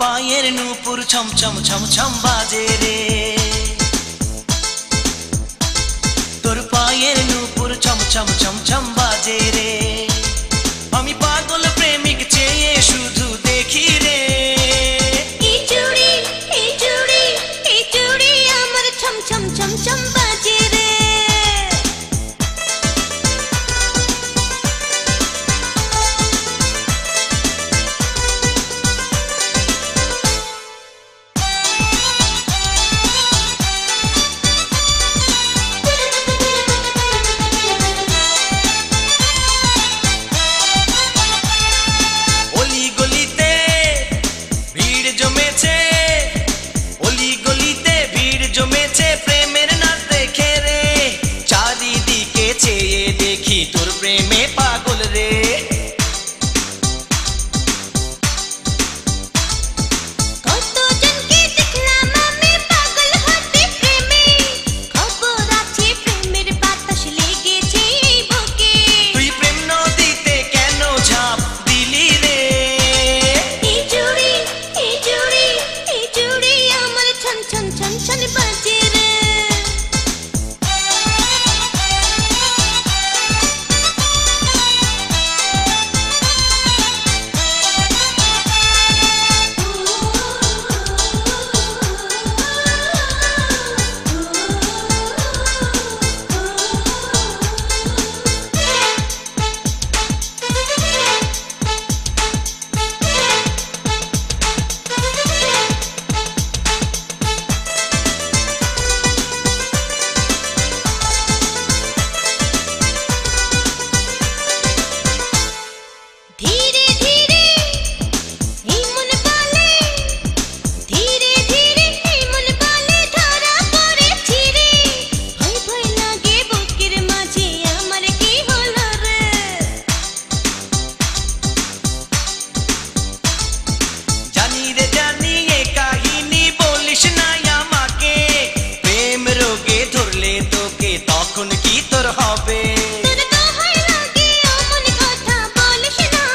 পায়ের নূপুর ছম ছম ছম ছম বাজে রে, তোর পায়ের নূপুর ছম ছম ছম ছম বাজে রে। আমি পাগল প্রেমিক চেয়ে শুধু দেখি রে, এই চুড়ি এই চুড়ি এই চুড়ি আমার ছম ছম ছম ছম বাজে রে। জমেছে প্রেমের নাচ দেখে রে, চারিদিকে চেয়ে দেখি তোর প্রেমে পাগল রে। কতজনকে দেখলাম আমি পাগল হতে প্রেমে, খবর আছে প্রেমের বাতাস লেগেছে এই বুকে। তুই প্রেম নদীতে কেন ঝাঁপ দিলি রে, এই চুড়ি এই চুড়ি এই চুড়ি আমার ছন ছন ছন ছন বাজে রে। ধীরে ধীরে এই মন বলে, ধীরে ধীরে এই মন বলে ধরা পড়েছি রে। ভয় ভয় লাগে বুকের মাঝে আমার কি হলো রে। জানি রে জানি এ কাহিনী বলিস না আমাকে, প্রেম রোগে ধরলে তোকে তখন কি তোর হবে। তোর দোহাই লাগে অমন কথা বলিস না,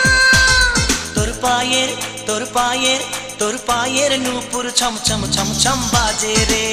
তোর পায়ের তোর পায়ের তোর পায়ের নূপুর ছম ছম ছম ছম বাজে রে।